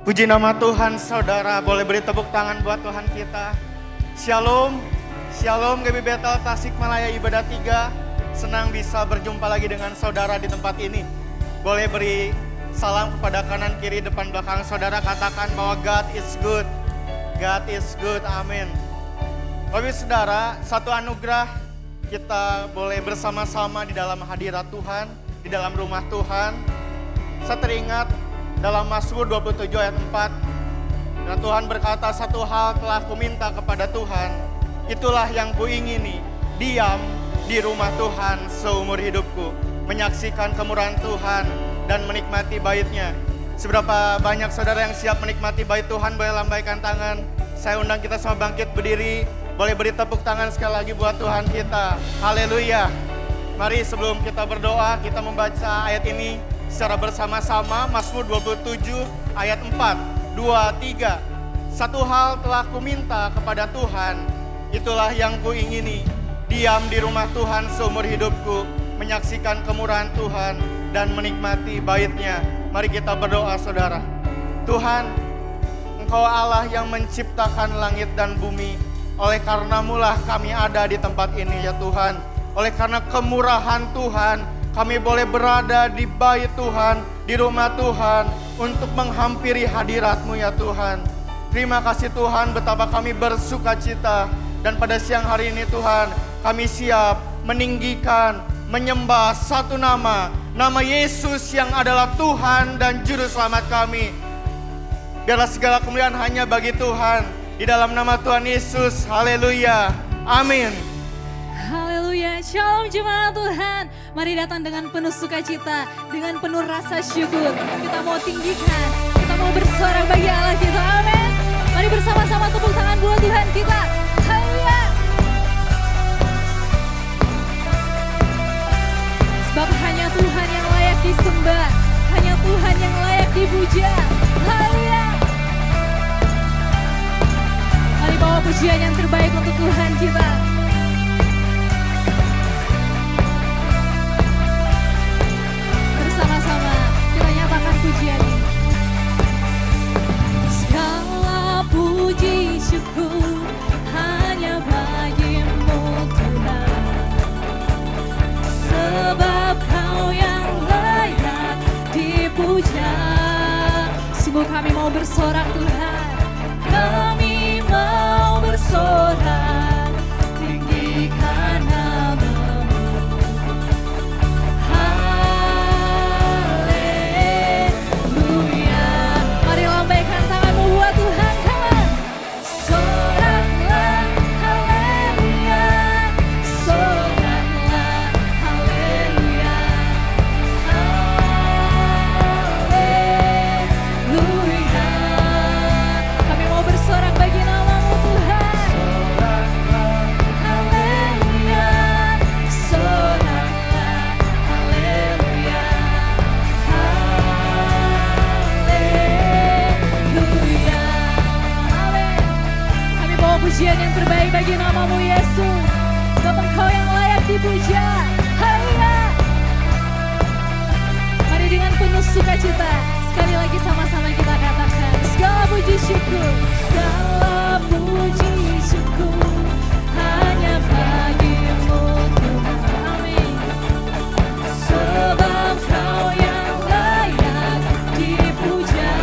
Puji nama Tuhan, saudara. Boleh beri tepuk tangan buat Tuhan kita. Shalom, Shalom GB Bethel Tasikmalaya Ibadah 3. Senang bisa berjumpa lagi dengan saudara di tempat ini. Boleh beri salam kepada kanan, kiri, depan, belakang saudara. Katakan bahwa God is good. God is good, amin. Bapak saudara, satu anugerah kita boleh bersama-sama di dalam hadirat Tuhan, di dalam rumah Tuhan. Saya teringat dalam Mazmur 27 ayat 4, dan Tuhan berkata, satu hal telah kuminta kepada Tuhan, itulah yang kuingini, diam di rumah Tuhan seumur hidupku, menyaksikan kemurahan Tuhan dan menikmati bait-Nya. Seberapa banyak saudara yang siap menikmati bait Tuhan? Boleh lambaikan tangan. Saya undang kita semua bangkit berdiri. Boleh beri tepuk tangan sekali lagi buat Tuhan kita. Haleluya. Mari sebelum kita berdoa, kita membaca ayat ini secara bersama-sama. Mazmur 27 ayat 4, 2, 3. Satu hal telah kuminta kepada Tuhan, itulah yang kuingini, diam di rumah Tuhan seumur hidupku, menyaksikan kemurahan Tuhan dan menikmati bait-Nya. Mari kita berdoa saudara. Tuhan, Engkau Allah yang menciptakan langit dan bumi. Oleh karenamu-lah kami ada di tempat ini ya Tuhan. Oleh karena kemurahan Tuhan, kami boleh berada di bait Tuhan, di rumah Tuhan, untuk menghampiri hadirat-Mu ya Tuhan. Terima kasih Tuhan, betapa kami bersuka cita. Dan pada siang hari ini Tuhan, kami siap meninggikan, menyembah satu nama, nama Yesus yang adalah Tuhan dan Juru Selamat kami. Biarlah segala kemuliaan hanya bagi Tuhan. Di dalam nama Tuhan Yesus, haleluya, amin. Haleluya, shalom jemaat Tuhan. Mari datang dengan penuh sukacita, dengan penuh rasa syukur. Kita mau tinggikan, kita mau bersorak bagi Allah kita, amin. Mari bersama-sama tepuk tangan buat Tuhan kita, haleluya. Sebab hanya Tuhan yang layak disembah, hanya Tuhan yang layak dipuja, haleluya. Mari bawa pujian yang terbaik untuk Tuhan kita. Bersama-sama kita nyatakan pujian ini. Segala puji syukur hanya bagi-Mu Tuhan, sebab Kau yang layak dipuja. Sungguh kami mau bersorak Tuhan, kami mau bersorak, tinggikan nama-Mu. Haleluya. Mari lambaikan tanganmu buat Tuhan, come on. Soraklah, haleluya. Soraklah, haleluya. Haleluya. Kami mau bersorak bagi nama-Mu Tuhan. Haleluya. Soraklah, haleluya. Haleluya. Amin. Kami bawa pujian yang terbaik bagi nama-Mu Yesus. Sebab Engkau yang layak dipuja. Haleluya. Mari dengan penuh sukacita, sekali lagi sama-sama kita katakan, segala puji syukur, segala puji syukur hanya bagi-Mu Tuhan. Amin. Sebab Kau yang layak dipuja.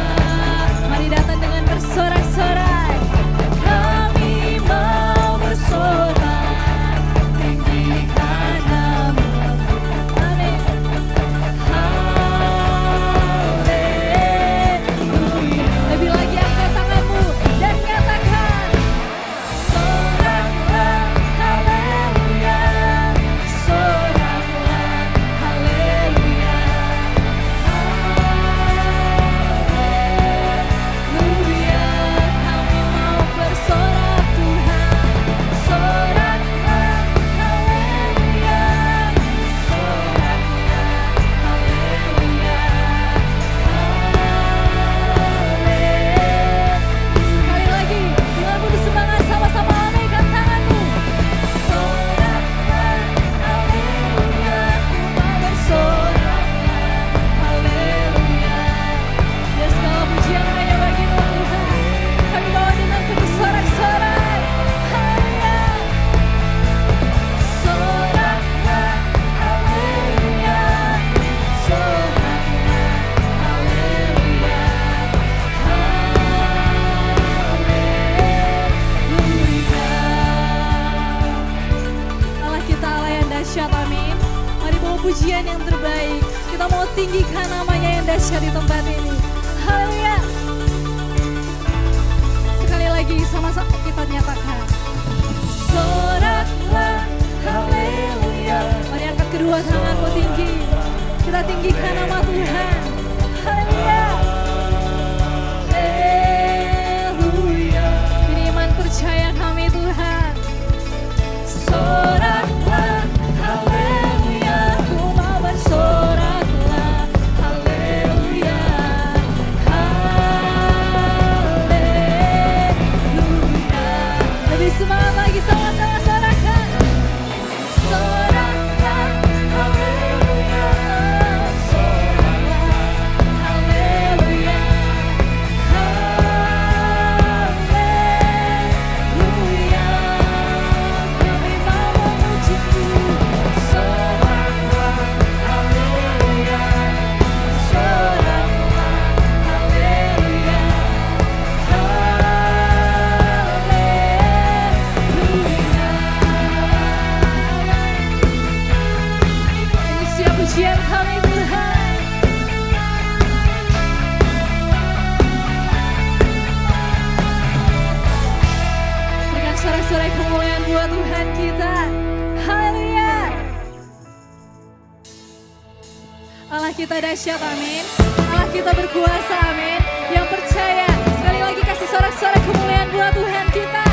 Mari datang dengan bersorak-sorak. Kami mau bersorak, tinggikan nama-Mu. Amin. Haleluya. Lebih lagi angkat tanganmu dan nyatakan, dahsyat, amin. Mari bawa pujian yang terbaik. Kita mau tinggikan namanya yang dahsyat di tempat ini. Haleluya. Sekali lagi sama-sama kita nyatakan. Soraklah, haleluya. Mari angkat kedua tanganmu tinggi. Kita tinggikan nama Tuhan. Haleluya. Haleluya. Ini iman percaya kami Tuhan. Soraklah, haleluya. Ku mau bersoraklah, haleluya. Haleluya. Lebih semangat lagi, sama-sama sorakan. Soraklah, haleluya. Soraklah, haleluya. Haleluya. Kami mau memuji-Mu. Soraklah, haleluya. Soraklah, haleluya. Ini siap pujian kami Tuhan. Berikan sorak-sorai kemuliaan buat Tuhan kita. Haleluya. Allah kita dahsyat, amin. Allah kita berkuasa, amin. Yang percaya, sekali lagi kasih sorak-sorai kemuliaan buat Tuhan kita.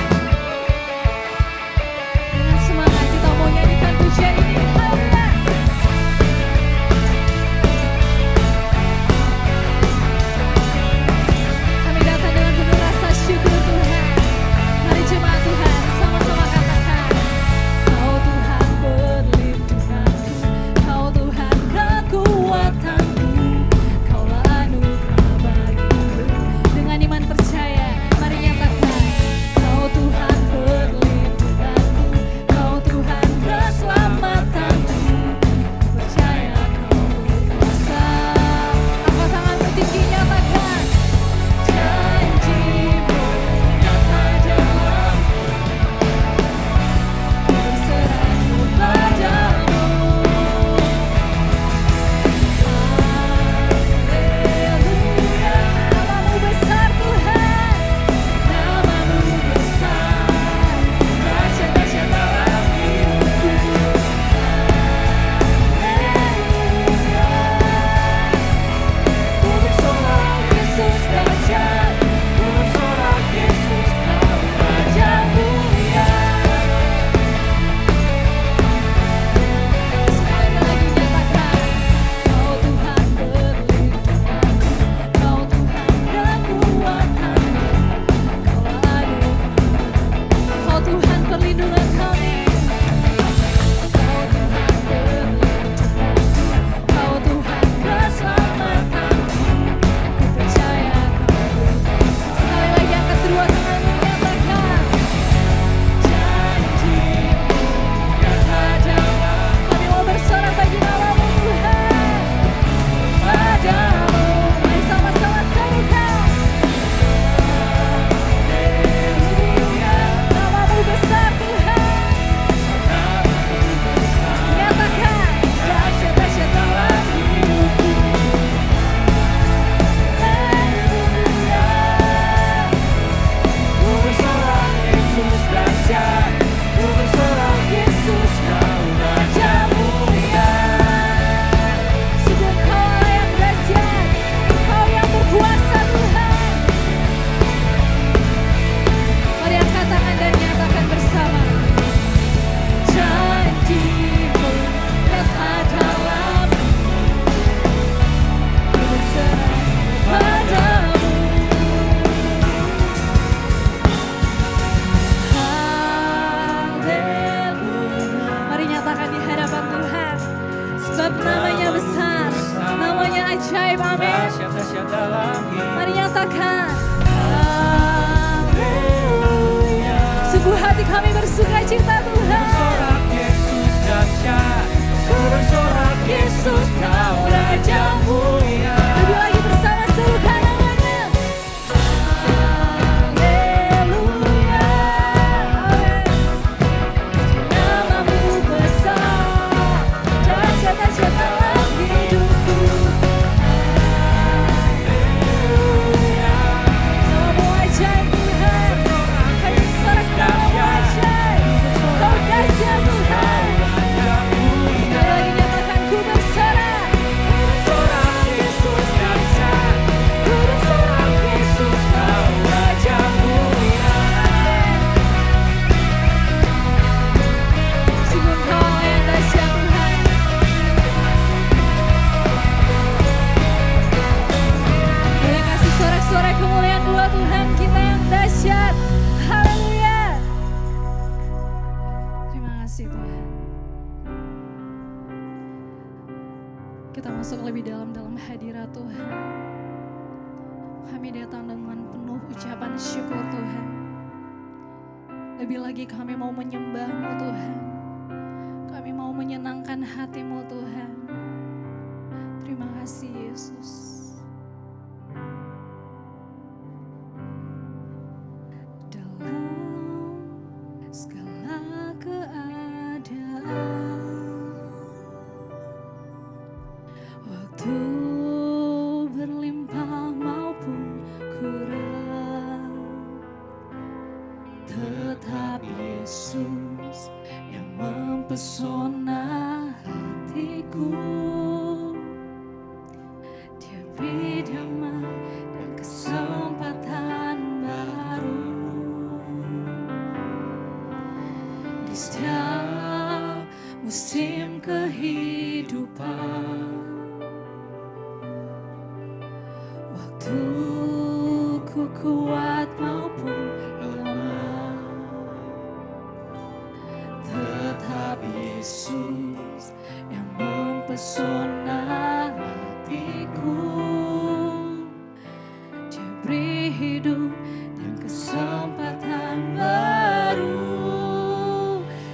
Dengan semangat kita mau nyanyikan pujian ini. Haleluya. Kami datang dengan penuh rasa syukur Tuhan. Mari jemaat Tuhan sama-sama katakan. Kau Tuhan perlindunganku, Kau Tuhan kekuatanku, Kaulah anugerah bagiku. Dengan iman percaya, mari nyatakan. Kau Tuhan perlindunganku, Kau Tuhan keselamatanku. Ku percaya Kau berkuasa. Angkat tanganmu tinggi, nyatakan. Janji-Mu nyata dalamku. Ku berserah kepadamu. Haleluya. Namamu besar Tuhan. Namamu besar. Dahsyat-dahsyat dalam hidupku. Haleluya. Ku bersorak Yesus dahsyat. Ku bersorak Yesus Kau Raja mulia. Sekali lagi nyatakan. Kau Tuhan perlindunganku, Kau Tuhan kekuatanku, Kaulah anugerah. Kau Tuhan perlindungan kami. Kau Tuhan perlindunganku, Kau Tuhan keselamatanku. Ku percaya Kau berkuasa. Sekali lagi angkat kedua tanganmu, nyatakan. Janji-Mu nyata dalam. Kami mau bersorak bagi namamu Tuhan. Padamu, mari sama-sama serukan. Haleluya. Namamu besar Tuhan. Nyatakan. Dahsyat-dahsyat dalam hidupku. Haleluya. Ku bersorak Yesus dahsyat. Ku bersorak Yesus Kau Raja mulia. Sungguh Kau Allah yang dahsyat. Kau yang berkuasa Tuhan. Mari angkat tangan dan nyatakan bersama. Janji-Mu nyata dalamku. Ku berserah padamu. Haleluya. Mari nyatakan di hadapan Tuhan. Sebab namanya besar, namanya ajaib, amin. Mari nyatakan. Haleluya. Sungguh hati kami bersuka cita Tuhan. Ku bersorak Yesus Kau Raja mulia. Lebih lagi bersama serukan namanya. Haleluya. Amin. Namamu besar. Kita masuk lebih dalam hadirat Tuhan. Kami datang dengan penuh ucapan syukur Tuhan. Lebih lagi kami mau menyembah-Mu Tuhan. Kami mau menyenangkan hati-Mu Tuhan. Terima kasih Yesus. Dalam segala keadaan, waktu berlimpah maupun kurang, tetap Yesus yang mempesona hatiku. Dia beri damai dan kesempatan baru di setiap musim kehidupan. Waktuku kuat maupun lemah, tetap Yesus yang mempesona hatiku. Dia beri hidup dan kesempatan baru.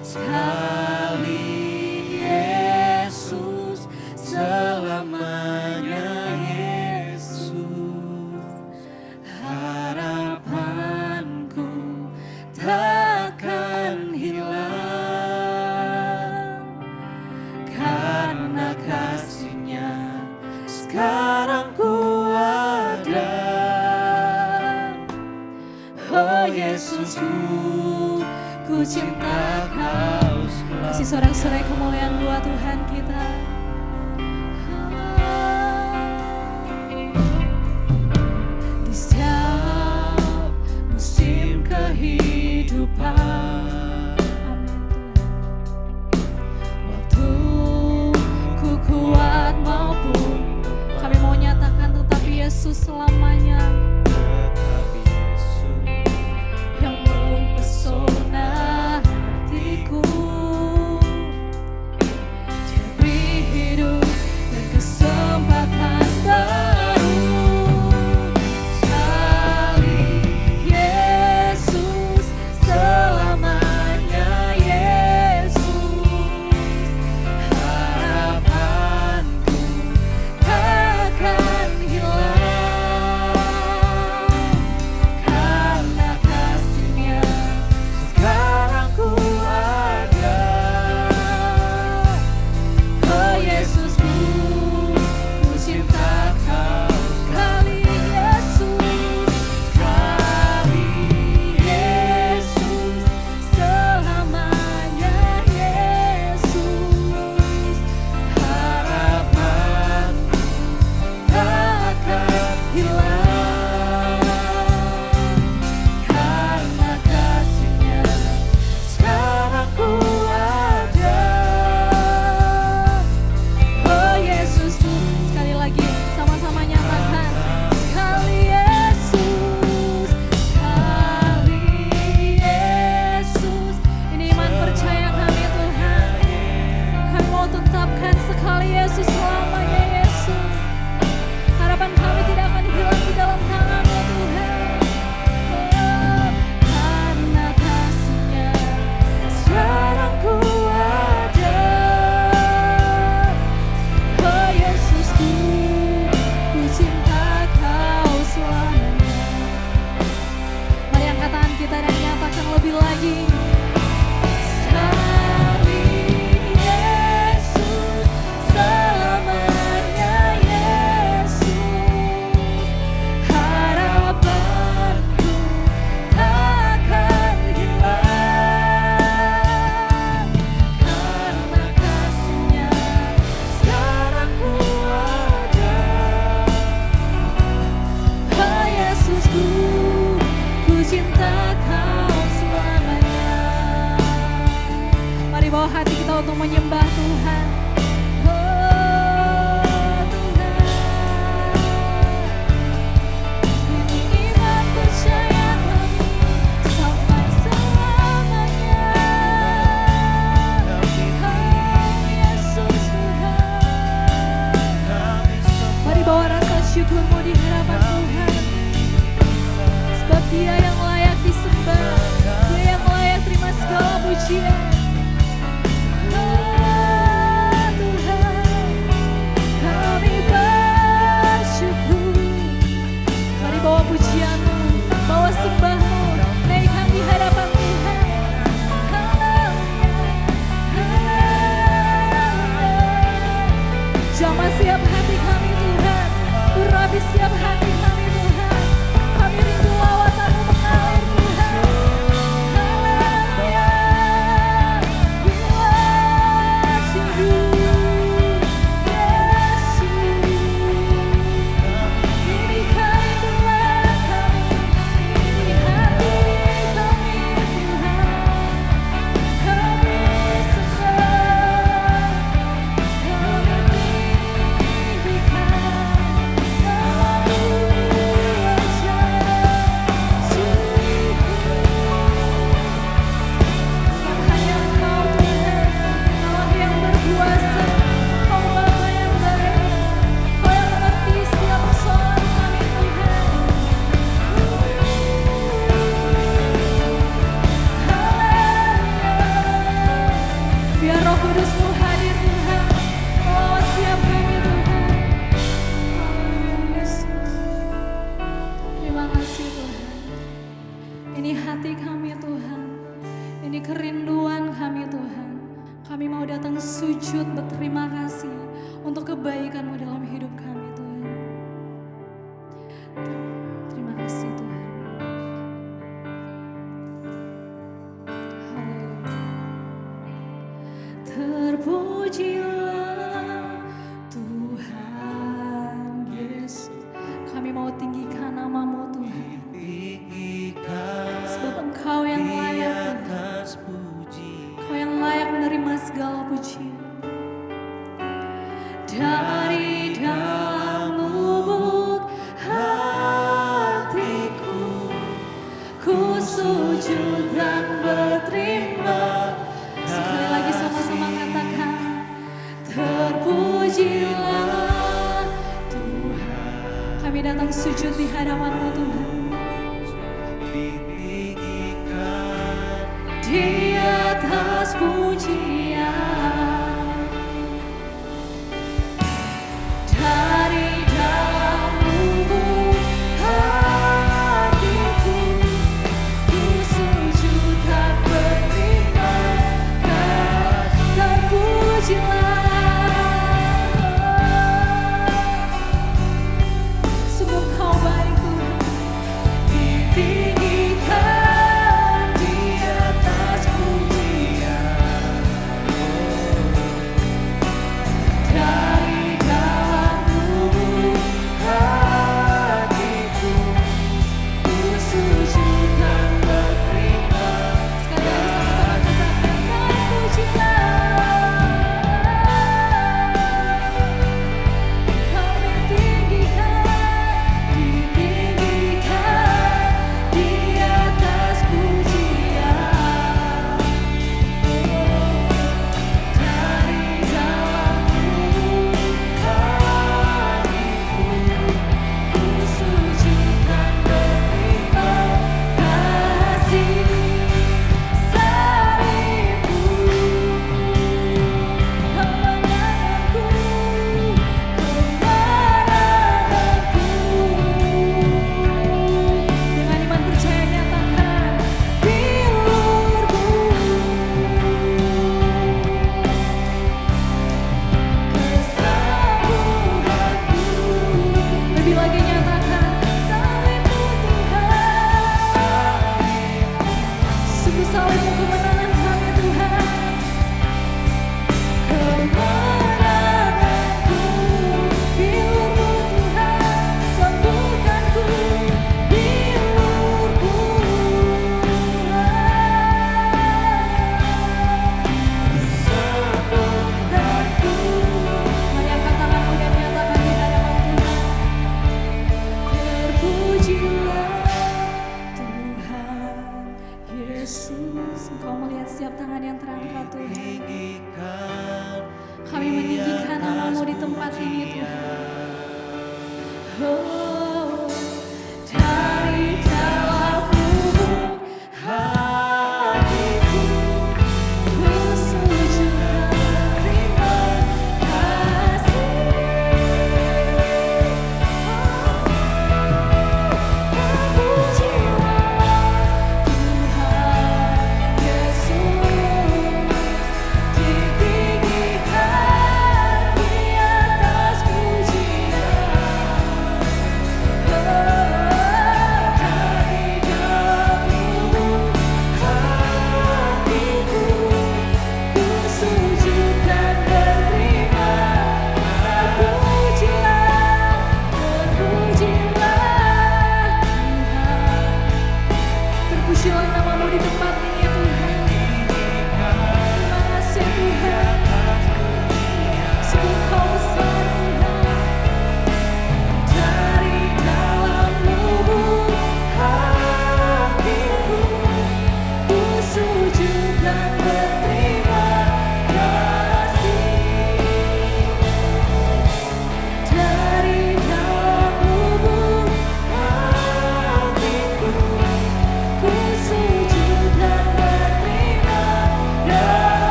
Sekali Yesus, selamanya harapanku takkan hilang, karena kasih-Nya sekarang ku ada. Oh Yesusku, ku cinta Kau. Kasih sorak-sorai kemuliaan buat Tuhan kita. Di setiap musim kehidupan, waktuku kuat maupun, kami mau nyatakan tetap Yesus selamanya. Tetap Yesus yang mempesona hatiku. Dia beri hidup dan kesempatan baru. Sekali Yesus, selamanya Yesus, harapanku takkan hilang, karena kasih-Nya sekarang ku ada. Oh Yesusku, ku cinta Kau. Sekali Yesus, selamanya Yesus, harapanku takkan hilang, karena kasih-Nya sekarang ku ada. Oh Yesusku, sekali lagi sama-sama nyatakan. Sekali Yesus, ini iman percaya kami Tuhan. Kami mau tetapkan sekali Yesus, selamanya Yesus. Harapan kami tidak akan hilang di dalam tangan-Mu Tuhan. Oh, karena kasih-Nya sekarang ku ada. Oh Yesusku, ku cinta Kau selamanya. Mari angkat tangan kita dan nyatakan lebih lagi. Sekali Yesus, selamanya Yesus, harapanku takkan hilang, karena kasih-Nya sekarang ku ada. Oh Yesusku, ku cinta Kau selamanya. Mari bawa hati kita untuk menyembah Tuhan. Oh Tuhan, ini iman percaya kami sampai selamanya. Oh Yesus Tuhan, di setiap hati kami Tuhan. Kami rindu lawatan-Mu mengalir Tuhan. Haleluya. We worship You, Yesus. Ini kerinduan kami, ini hati kami Tuhan. Kami sembah, kami tinggikan namamu aja syukur. Sebab hanya Engkau Tuhan, Allah yang berkuasa, Engkau Bapa yang baik, Engkau yang mengerti setiap persoalan kami Tuhan. Haleluya. Biar Roh Kudus-Mu hadir Tuhan, melawat setiap kami Tuhan. Haleluya Yesus. Terima kasih Tuhan. Ini hati kami Tuhan, ini kerinduan kami Tuhan. Kami mau datang sujud berterima kasih untuk kebaikan-Mu dalam hidup kami Tuhan. Terima kasih Tuhan. Haleluya. Terpujilah Tuhan Yesus. Kami mau tinggikan nama-Mu Tuhan. Sebab Engkau yang layak Tuhan. Engkau yang layak menerima segala pujian. Dari dalam lubuk hatiku, ku sujud dan berterima. Sekali lagi sama-sama katakan, terpujilah Tuhan. Kami datang sujud di hadapan-Mu Tuhan. Di atas pujian, dari dalam lubuk hatiku, ku sujud dan berterima kasih. Terpujilah, sungguh Kau baik Tuhan. Ditinggikan di atas pujian, dari dalam lubuk hatiku, ku sujud dan berterima. Sekali lagi sama-sama katakan, terpujilah.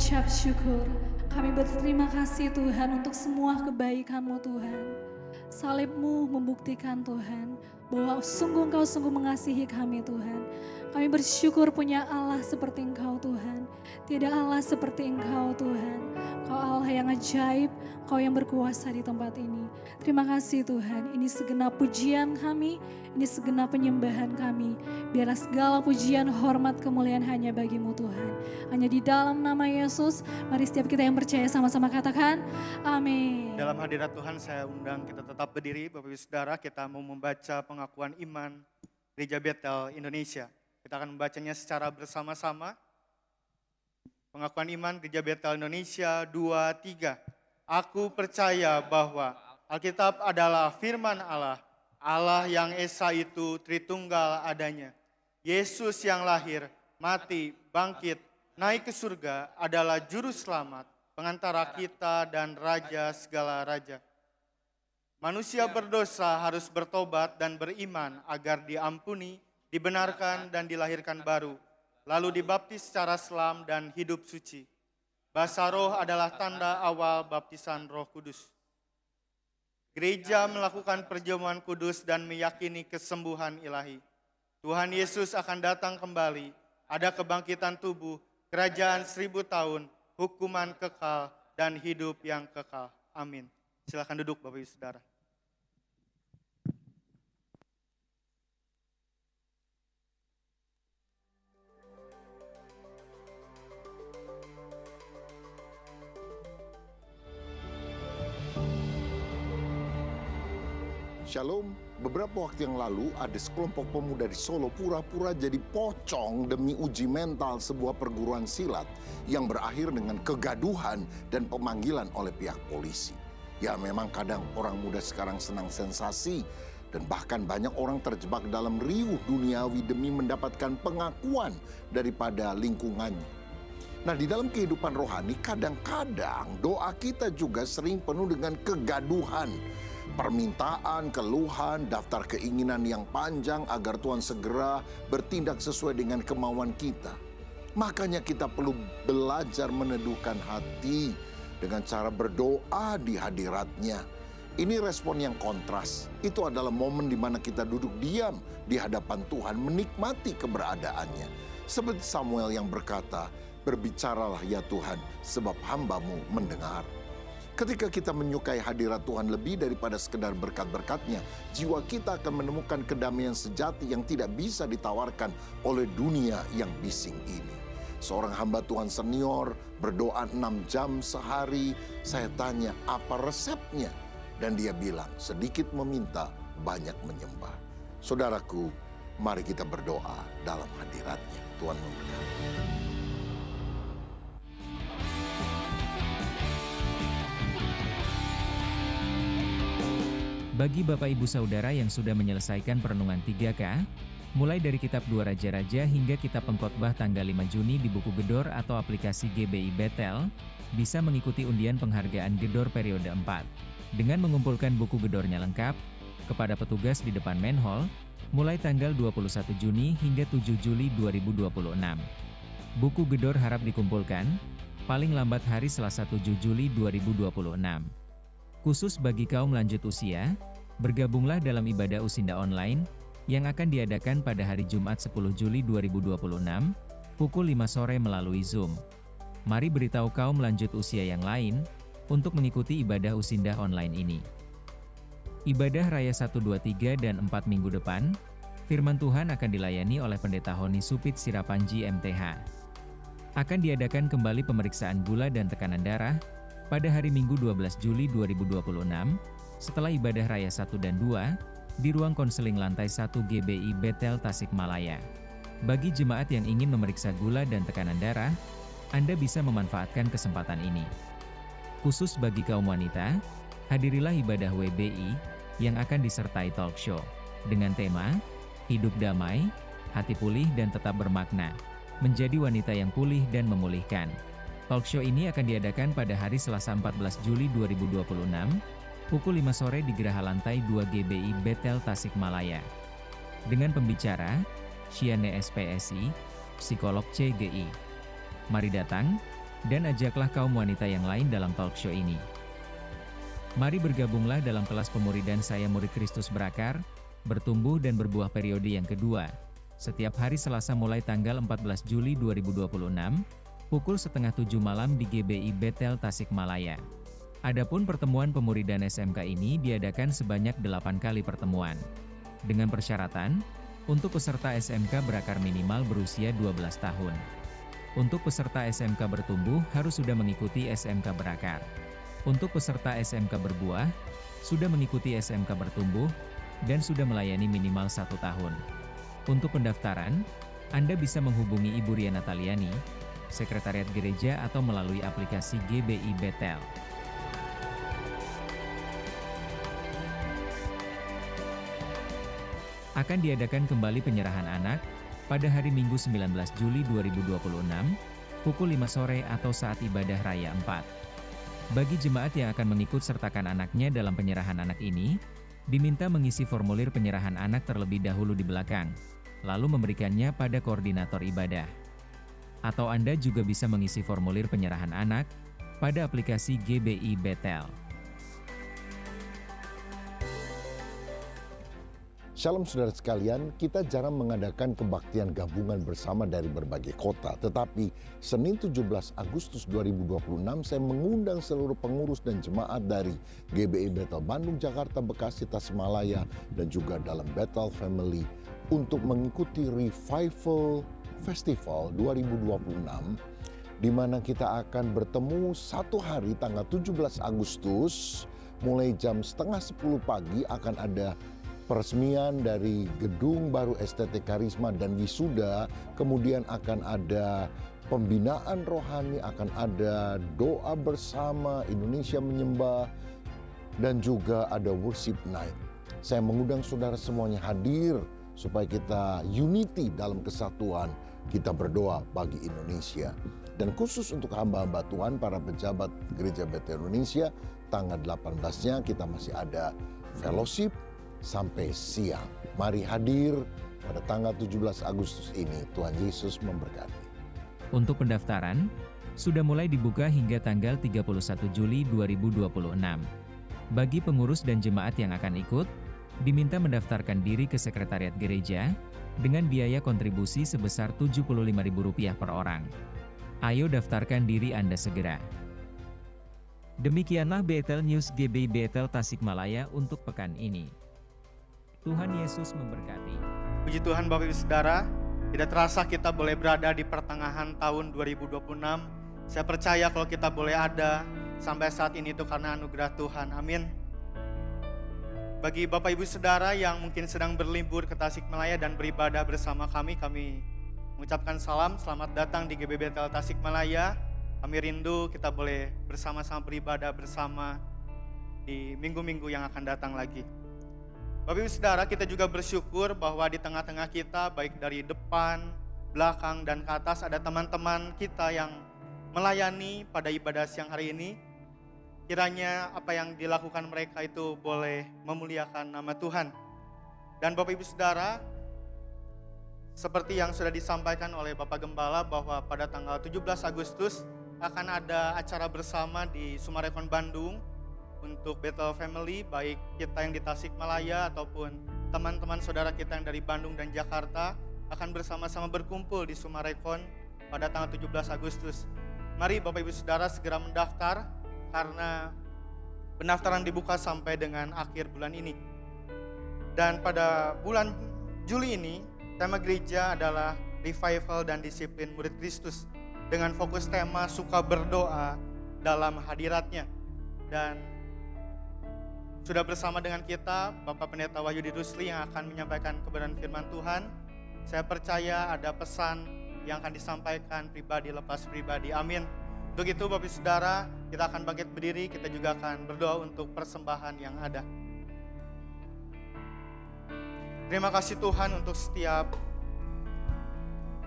mengucap syukur. Kami berterima kasih Tuhan untuk semua kebaikan-Mu Tuhan. Salib-Mu membuktikan Tuhan bahwa sungguh Engkau sungguh mengasihi kami Tuhan. Kami bersyukur punya Allah seperti Engkau Tuhan. Tidak Allah seperti Engkau Tuhan. Kau Allah yang ajaib, Kau yang berkuasa di tempat ini. Terima kasih Tuhan, ini segenap pujian kami, ini segenap penyembahan kami. Biarlah segala pujian, hormat, kemuliaan hanya bagi-Mu Tuhan. Hanya di dalam nama Yesus, mari setiap kita yang percaya sama-sama katakan, amin. Dalam hadirat Tuhan saya undang kita tetap berdiri, Bapak Ibu Saudara, kita mau membaca pengakuan iman Gereja Betel Indonesia. Kita akan membacanya secara bersama-sama. Pengakuan iman Gereja Betel Indonesia 2-3. Aku percaya bahwa Alkitab adalah firman Allah, Allah yang Esa itu Tritunggal adanya. Yesus yang lahir, mati, bangkit, naik ke surga adalah juru selamat, pengantara kita dan raja segala raja. Manusia berdosa harus bertobat dan beriman agar diampuni, dibenarkan dan dilahirkan baru, lalu dibaptis secara selam dan hidup suci. Basa roh adalah tanda awal baptisan Roh Kudus. Gereja melakukan perjamuan kudus dan meyakini kesembuhan ilahi. Tuhan Yesus akan datang kembali, ada kebangkitan tubuh, kerajaan 1000 tahun, hukuman kekal, dan hidup yang kekal. Amin. Silakan duduk Bapak Ibu Saudara. Shalom, beberapa waktu yang lalu ada sekelompok pemuda di Solo pura-pura jadi pocong demi uji mental sebuah perguruan silat yang berakhir dengan kegaduhan dan pemanggilan oleh pihak polisi. Ya memang kadang orang muda sekarang senang sensasi dan bahkan banyak orang terjebak dalam riuh duniawi demi mendapatkan pengakuan daripada lingkungannya. Nah, di dalam kehidupan rohani kadang-kadang doa kita juga sering penuh dengan kegaduhan. Permintaan, keluhan, daftar keinginan yang panjang agar Tuhan segera bertindak sesuai dengan kemauan kita. Makanya kita perlu belajar meneduhkan hati dengan cara berdoa di hadirat-Nya. Ini respon yang kontras. Itu adalah momen di mana kita duduk diam di hadapan Tuhan, menikmati keberadaannya. Seperti Samuel yang berkata, "Berbicaralah ya Tuhan, sebab hamba-Mu mendengar." Ketika kita menyukai hadirat Tuhan lebih daripada sekedar berkat-berkat-Nya, jiwa kita akan menemukan kedamaian sejati yang tidak bisa ditawarkan oleh dunia yang bising ini. Seorang hamba Tuhan senior berdoa 6 jam sehari. Saya tanya, apa resepnya? Dan dia bilang, sedikit meminta, banyak menyembah. Saudaraku, mari kita berdoa dalam hadirat-Nya. Tuhan memberkati. Bagi Bapak Ibu Saudara yang sudah menyelesaikan perenungan 3K, mulai dari kitab 2 Raja-Raja hingga kitab Pengkhotbah tanggal 5 Juni di buku Gedor atau aplikasi GBI Betel, bisa mengikuti undian penghargaan Gedor periode 4. Dengan mengumpulkan buku Gedornya lengkap, kepada petugas di depan main hall, mulai tanggal 21 Juni hingga 7 Juli 2026. Buku Gedor harap dikumpulkan, paling lambat hari Selasa 7 Juli 2026. Khusus bagi kaum lanjut usia, bergabunglah dalam ibadah Usinda online yang akan diadakan pada hari Jumat 10 Juli 2026, pukul 5 sore melalui Zoom. Mari beritahu kaum lanjut usia yang lain untuk mengikuti ibadah Usinda online ini. Ibadah Raya 1, 2, 3 dan 4 minggu depan, firman Tuhan akan dilayani oleh Pendeta Honi Supit Sirapanji MTH. Akan diadakan kembali pemeriksaan gula dan tekanan darah pada hari Minggu 12 Juli 2026, setelah ibadah Raya 1 dan 2, di ruang konseling lantai 1 GBI Betel Tasikmalaya. Bagi jemaat yang ingin memeriksa gula dan tekanan darah, Anda bisa memanfaatkan kesempatan ini. Khusus bagi kaum wanita, hadirilah ibadah WBI yang akan disertai talk show dengan tema Hidup Damai, Hati Pulih dan Tetap Bermakna, Menjadi Wanita yang Pulih dan Memulihkan. Talk show ini akan diadakan pada hari Selasa 14 Juli 2026, pukul 5 sore di Geraha Lantai 2 GBI Betel Tasikmalaya. Dengan pembicara, Syiane SPSI, psikolog CGI. Mari datang, Dan ajaklah kaum wanita yang lain dalam talk show ini. Mari bergabunglah dalam kelas pemuridan Saya Murid Kristus Berakar, Bertumbuh dan Berbuah periode yang kedua. Setiap hari Selasa mulai tanggal 14 Juli 2026, pukul 6:30 malam di GBI Bethel Tasikmalaya. Adapun pertemuan pemuridan SMK ini diadakan sebanyak 8 kali pertemuan. Dengan persyaratan, untuk peserta SMK Berakar minimal berusia 12 tahun. Untuk peserta SMK Bertumbuh harus sudah mengikuti SMK Berakar. Untuk peserta SMK Berbuah, sudah mengikuti SMK Bertumbuh, dan sudah melayani minimal 1 tahun. Untuk pendaftaran, Anda bisa menghubungi Ibu Riana Taliani, Sekretariat Gereja atau melalui aplikasi GBI Bethel. Akan diadakan kembali penyerahan anak, pada hari Minggu 19 Juli 2026, pukul 5 sore atau saat ibadah raya 4. Bagi jemaat yang akan mengikut sertakan anaknya dalam penyerahan anak ini, diminta mengisi formulir penyerahan anak terlebih dahulu di belakang, lalu memberikannya pada koordinator ibadah. Atau Anda juga bisa mengisi formulir penyerahan anak pada aplikasi GBI Bethel. Shalom saudara sekalian, kita jarang mengadakan kebaktian gabungan bersama dari berbagai kota. Tetapi Senin 17 Agustus 2026 saya mengundang seluruh pengurus dan jemaat dari GBI Bethel Bandung, Jakarta, Bekasi, Tasikmalaya, dan juga dalam Bethel Family untuk mengikuti Revival Festival 2026, di mana kita akan bertemu satu hari tanggal 17 Agustus, mulai jam 9:30 pagi akan ada peresmian dari gedung baru STT Karisma dan wisuda, kemudian akan ada pembinaan rohani, akan ada doa bersama, Indonesia menyembah, dan juga ada worship night. Saya mengundang saudara semuanya hadir supaya kita unity dalam kesatuan, kita berdoa bagi Indonesia. Dan khusus untuk hamba-hamba Tuhan, para pejabat Gereja Bethel Indonesia, tanggal 18-nya kita masih ada fellowship sampai siang. Mari hadir pada tanggal 17 Agustus ini. Tuhan Yesus memberkati. Untuk pendaftaran, sudah mulai dibuka hingga tanggal 31 Juli 2026. Bagi pengurus dan jemaat yang akan ikut, diminta mendaftarkan diri ke Sekretariat Gereja, dengan biaya kontribusi sebesar Rp75.000 per orang. Ayo daftarkan diri Anda segera. Demikianlah Bethel News GBI Bethel Tasikmalaya untuk pekan ini. Tuhan Yesus memberkati. Puji Tuhan Bapak Ibu Saudara, tidak terasa kita boleh berada di pertengahan tahun 2026. Saya percaya kalau kita boleh ada sampai saat ini itu karena anugerah Tuhan. Amin. Bagi Bapak Ibu Saudara yang mungkin sedang berlibur ke Tasikmalaya dan beribadah bersama kami mengucapkan salam, selamat datang di GBI Bethel Tasikmalaya. Kami rindu kita boleh bersama-sama beribadah bersama di minggu-minggu yang akan datang lagi. Bapak Ibu Saudara, kita juga bersyukur bahwa di tengah-tengah kita, baik dari depan, belakang, dan ke atas, ada teman-teman kita yang melayani pada ibadah siang hari ini. Kiranya apa yang dilakukan mereka itu boleh memuliakan nama Tuhan. Dan Bapak Ibu Saudara, seperti yang sudah disampaikan oleh Bapak Gembala bahwa pada tanggal 17 Agustus akan ada acara bersama di Sumarekon Bandung untuk Bethel Family, baik kita yang di Tasikmalaya ataupun teman-teman saudara kita yang dari Bandung dan Jakarta akan bersama-sama berkumpul di Sumarekon pada tanggal 17 Agustus. Mari Bapak Ibu Saudara segera mendaftar karena pendaftaran dibuka sampai dengan akhir bulan ini. Dan pada bulan Juli ini tema gereja adalah Revival dan Disiplin Murid Kristus dengan fokus tema suka berdoa dalam hadiratnya. Dan sudah bersama dengan kita Bapak Pendeta Wahyudi Rusli yang akan menyampaikan kebenaran firman Tuhan. Saya percaya ada pesan yang akan disampaikan pribadi lepas pribadi. Amin. Untuk itu Bapak Saudara, kita akan bangkit berdiri, kita juga akan berdoa untuk persembahan yang ada. Terima kasih Tuhan untuk setiap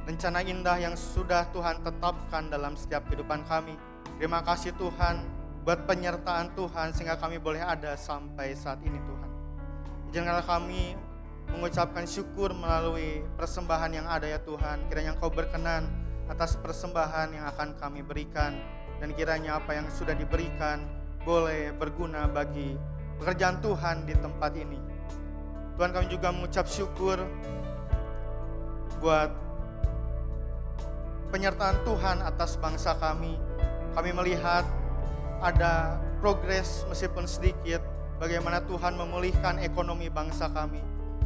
rencana indah yang sudah Tuhan tetapkan dalam setiap kehidupan kami. Terima kasih Tuhan buat penyertaan Tuhan sehingga kami boleh ada sampai saat ini Tuhan. Izinkanlah kami mengucapkan syukur melalui persembahan yang ada ya Tuhan. Kiranya Engkau berkenan atas persembahan yang akan kami berikan. Dan kiranya apa yang sudah diberikan boleh berguna bagi pekerjaan Tuhan di tempat ini. Tuhan, kami juga mengucap syukur buat penyertaan Tuhan atas bangsa kami. Kami melihat ada progres meskipun sedikit, bagaimana Tuhan memulihkan ekonomi bangsa kami.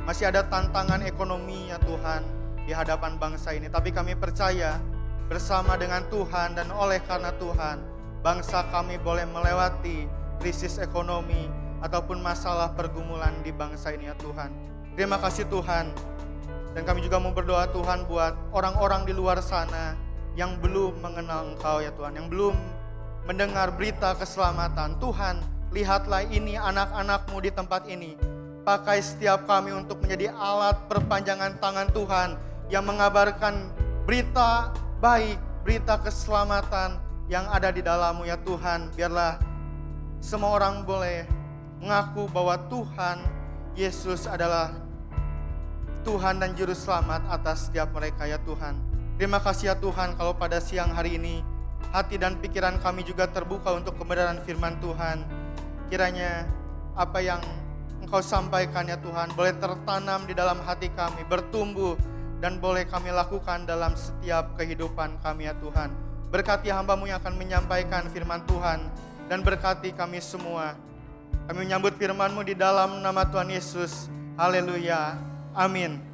Masih ada tantangan ekonomi ya Tuhan di hadapan bangsa ini, tapi kami percaya bersama dengan Tuhan dan oleh karena Tuhan, bangsa kami boleh melewati krisis ekonomi ataupun masalah pergumulan di bangsa ini ya Tuhan. Terima kasih Tuhan. Dan kami juga mau berdoa Tuhan buat orang-orang di luar sana yang belum mengenal Engkau ya Tuhan, yang belum mendengar berita keselamatan. Tuhan, lihatlah ini anak-anak-Mu di tempat ini. Pakai setiap kami untuk menjadi alat perpanjangan tangan Tuhan yang mengabarkan berita baik, berita keselamatan yang ada di dalam-Mu ya Tuhan. Biarlah semua orang boleh mengaku bahwa Tuhan Yesus adalah Tuhan dan Juru Selamat atas setiap mereka ya Tuhan. Terima kasih ya Tuhan kalau pada siang hari ini hati dan pikiran kami juga terbuka untuk kebenaran firman Tuhan. Kiranya apa yang Engkau sampaikan ya Tuhan boleh tertanam di dalam hati kami, bertumbuh dan boleh kami lakukan dalam setiap kehidupan kami ya Tuhan. Berkati hamba-Mu yang akan menyampaikan firman Tuhan dan berkati kami semua. Kami menyambut firman-Mu di dalam nama Tuhan Yesus. Haleluya. Amin.